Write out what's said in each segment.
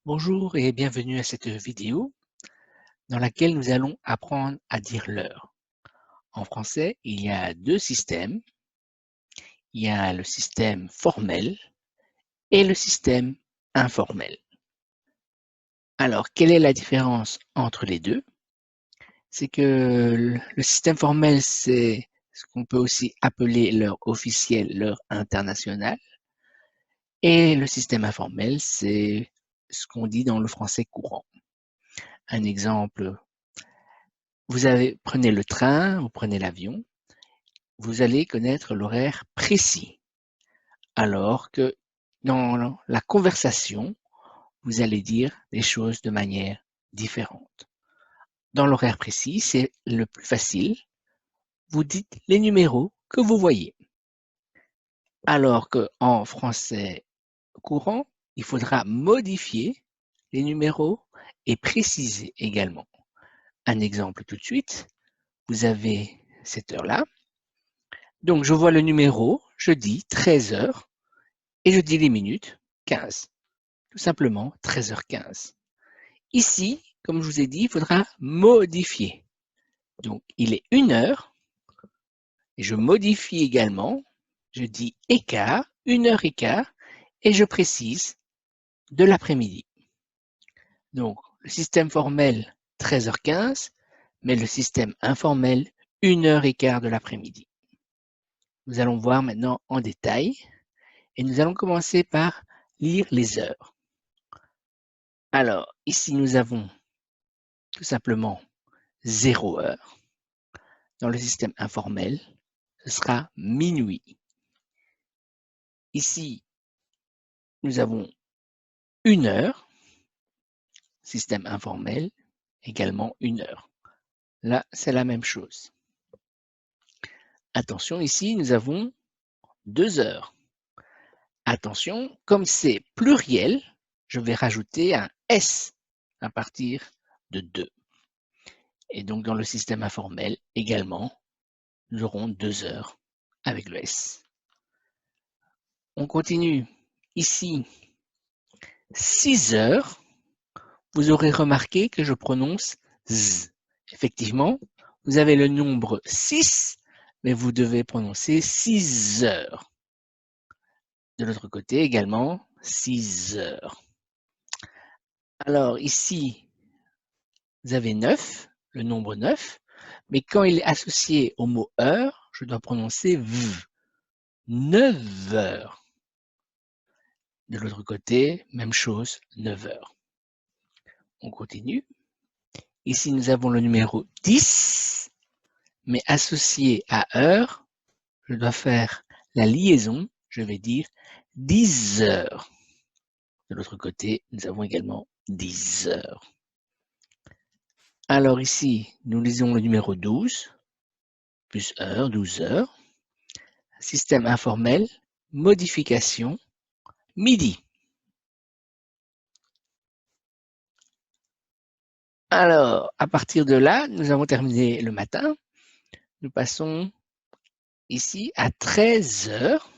Bonjour et bienvenue à cette vidéo dans laquelle nous allons apprendre à dire l'heure. En français, il y a deux systèmes. Il y a le système formel et le système informel. Alors, quelle est la différence entre les deux? C'est que le système formel, c'est ce qu'on peut aussi appeler l'heure officielle, l'heure internationale. Et le système informel, c'est ce qu'on dit dans le français courant. Un exemple, prenez le train, vous prenez l'avion, vous allez connaître l'horaire précis, alors que dans la conversation, vous allez dire des choses de manière différente. Dans l'horaire précis, c'est le plus facile. Vous dites les numéros que vous voyez. Alors qu'en français courant, il faudra modifier les numéros et préciser également. Un exemple tout de suite, vous avez cette heure-là. Donc, je vois le numéro, je dis 13 heures et je dis les minutes 15. Tout simplement 13h15. Ici, comme je vous ai dit, il faudra modifier. Donc, il est 1 heure et je modifie également. Je dis écart, 1h15 et je précise de l'après-midi. Donc, le système formel 13h15, mais le système informel 1h15 de l'après-midi. Nous allons voir maintenant en détail et nous allons commencer par lire les heures. Alors, ici, nous avons tout simplement 0 heure. Dans le système informel, ce sera minuit. Ici, nous avons 1 heure. Système informel, également 1 heure. Là, c'est la même chose. Attention, ici, nous avons 2 heures. Attention, comme c'est pluriel, je vais rajouter un S à partir de 2. Et donc, dans le système informel, également, nous aurons 2 heures avec le S. On continue. Ici, 6 heures. Vous aurez remarqué que je prononce Z. Effectivement, vous avez le nombre 6, mais vous devez prononcer 6 heures. De l'autre côté également, 6 heures. Alors ici, vous avez 9, le nombre 9, mais quand il est associé au mot heure, je dois prononcer V. 9 heures. De l'autre côté, même chose, 9 heures. On continue. Ici, nous avons le numéro 10, mais associé à heure, je dois faire la liaison, je vais dire 10 heures. De l'autre côté, nous avons également 10 heures. Alors ici, nous lisons le numéro 12, plus heure, 12 heures. Système informel, modification, midi. Alors, à partir de là, nous avons terminé le matin. Nous passons ici à 13 heures.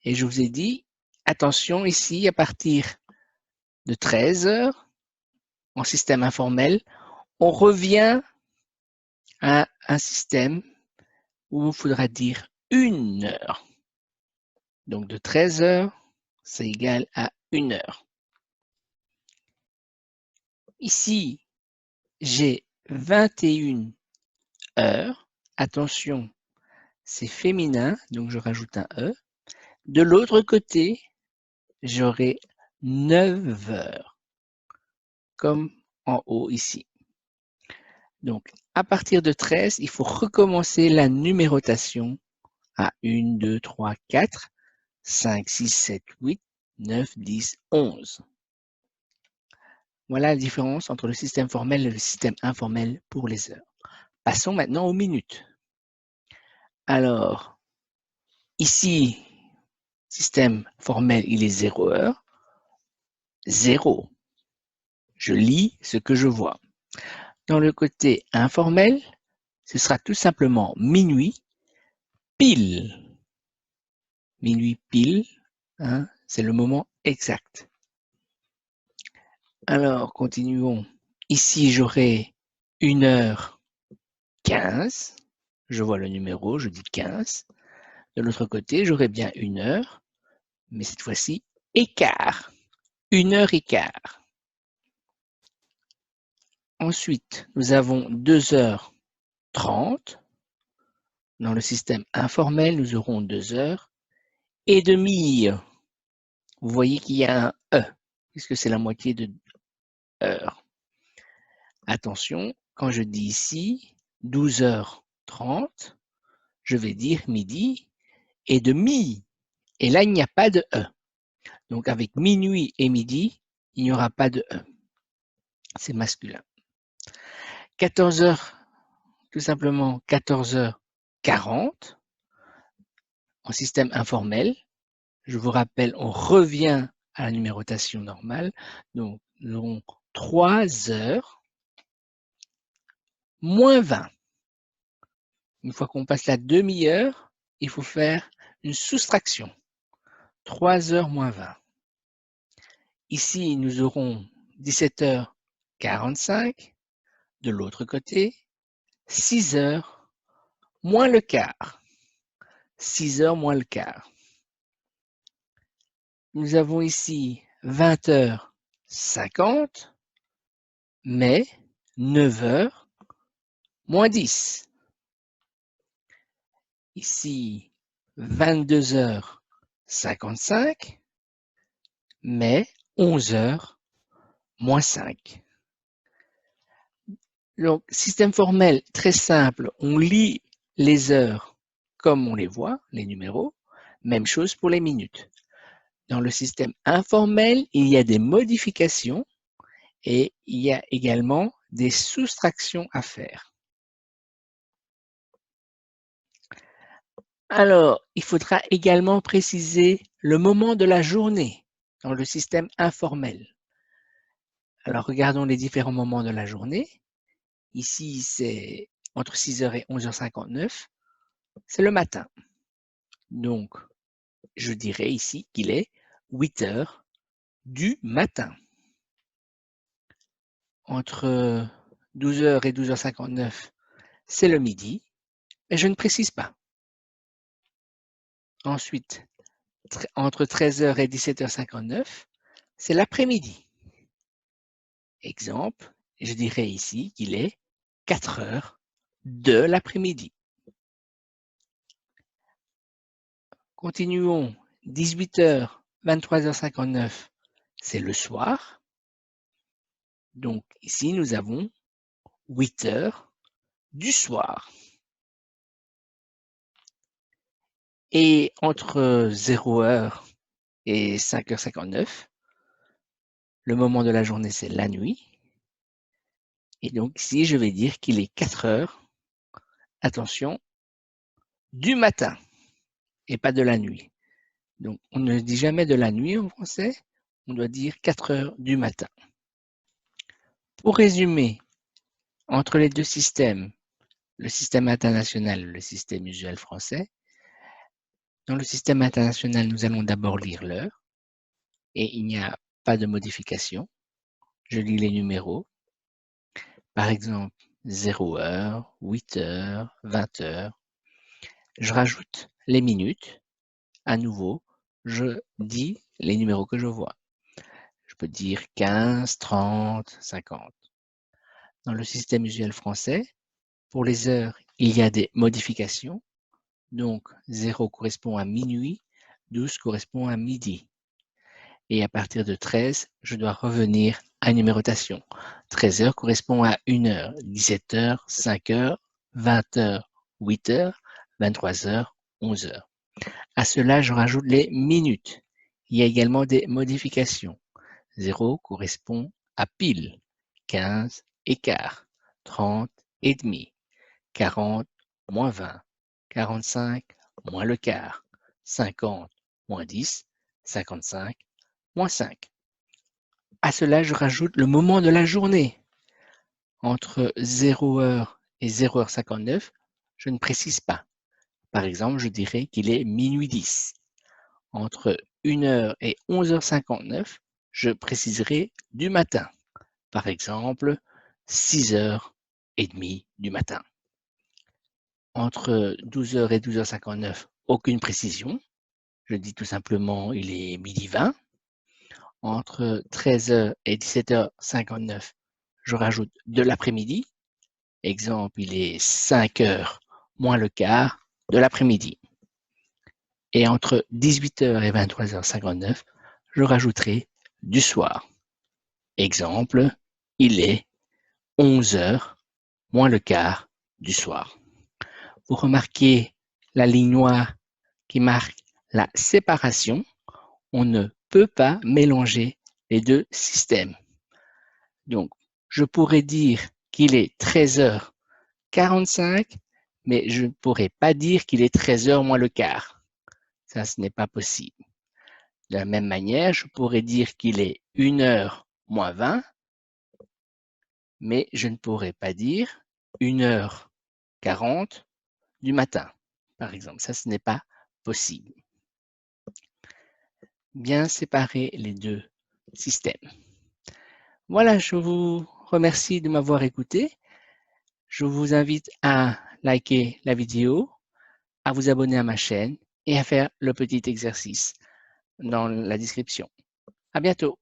Et je vous ai dit, attention ici, à partir de 13 heures, en système informel, on revient à un système où il faudra dire 1 heure. Donc de 13 heures, c'est égal à 1 heure. Ici, j'ai 21 heures. Attention, c'est féminin, donc je rajoute un E. De l'autre côté, j'aurai 9 heures, comme en haut ici. Donc, à partir de 13, il faut recommencer la numérotation à 1, 2, 3, 4, 5, 6, 7, 8, 9, 10, 11. Voilà la différence entre le système formel et le système informel pour les heures. Passons maintenant aux minutes. Alors, ici, système formel, il est 0 heure. 0. Je lis ce que je vois. Dans le côté informel, ce sera tout simplement minuit pile. Minuit pile, hein, c'est le moment exact. Alors, continuons. Ici, j'aurai 1h15. Je vois le numéro, je dis 15. De l'autre côté, j'aurai bien 1h, mais cette fois-ci, écart. 1h15. Ensuite, nous avons 2h30. Dans le système informel, nous aurons 2h30. Vous voyez qu'il y a un E, puisque c'est la moitié de heure. Attention, quand je dis ici 12h30, je vais dire midi et demi. Et là, il n'y a pas de E. Donc, avec minuit et midi, il n'y aura pas de E. C'est masculin. 14h, tout simplement 14h40. En système informel, je vous rappelle, on revient à la numérotation normale. Donc, nous aurons 3h moins 20. Une fois qu'on passe la demi-heure, il faut faire une soustraction. 3h moins 20. Ici, nous aurons 17h45. De l'autre côté, 6h moins le quart. 6h moins le quart. Nous avons ici 20h50, mais 9h moins 10. Ici, 22h55, mais 11h moins 5. Donc, système formel très simple, on lit les heures comme on les voit, les numéros. Même chose pour les minutes. Dans le système informel, il y a des modifications et il y a également des soustractions à faire. Alors, il faudra également préciser le moment de la journée dans le système informel. Alors, regardons les différents moments de la journée. Ici, c'est entre 6h et 11h59. C'est le matin. Donc, je dirais ici qu'il est 8h du matin. Entre 12h et 12h59, c'est le midi, mais je ne précise pas. Ensuite, entre 13h et 17h59, c'est l'après-midi. Exemple, je dirais ici qu'il est 4h de l'après-midi. Continuons. 18h, 23h59, c'est le soir. Donc ici, nous avons 8h du soir. Et entre 0h et 5h59, le moment de la journée, c'est la nuit. Et donc ici, je vais dire qu'il est 4h, attention, du matin et pas de la nuit. Donc on ne dit jamais de la nuit en français, on doit dire 4h du matin. Pour résumer, entre les deux systèmes, le système international et le système usuel français, dans le système international, nous allons d'abord lire l'heure et il n'y a pas de modification. Je lis les numéros. Par exemple, 0h, 8h, 20h. Je rajoute les minutes. À nouveau, je dis les numéros que je vois. Je peux dire 15, 30, 50. Dans le système usuel français, pour les heures, il y a des modifications. Donc, 0 correspond à minuit, 12 correspond à midi. Et à partir de 13, je dois revenir à une numérotation. 13h correspond à 1h, 17h, 5h, 20h, 8h, 23h, 11h. À cela, je rajoute les minutes. Il y a également des modifications. 0 correspond à pile, 15 écart, 30 et demi, 40 moins 20, 45 moins le quart, 50 moins 10, 55 moins 5. À cela, je rajoute le moment de la journée. Entre 0h et 0h59, je ne précise pas. Par exemple, je dirais qu'il est minuit 10. Entre 1h et 11h59, je préciserai du matin. Par exemple, 6h30 du matin. Entre 12h et 12h59, aucune précision. Je dis tout simplement, il est 12h20. Entre 13h et 17h59, je rajoute de l'après-midi. Exemple, il est 5h moins le quart de l'après-midi. Et entre 18h et 23h59, je rajouterai du soir. Exemple, il est 11h moins le quart du soir. Vous remarquez la ligne noire qui marque la séparation. On ne peut pas mélanger les deux systèmes. Donc, je pourrais dire qu'il est 13h45, mais je ne pourrais pas dire qu'il est 13h moins le quart. Ça, ce n'est pas possible. De la même manière, je pourrais dire qu'il est 1h moins 20, mais je ne pourrais pas dire 1h40 du matin, par exemple. Ça, ce n'est pas possible. Bien séparer les deux systèmes. Voilà, je vous remercie de m'avoir écouté. Je vous invite à liker la vidéo, à vous abonner à ma chaîne et à faire le petit exercice dans la description. À bientôt.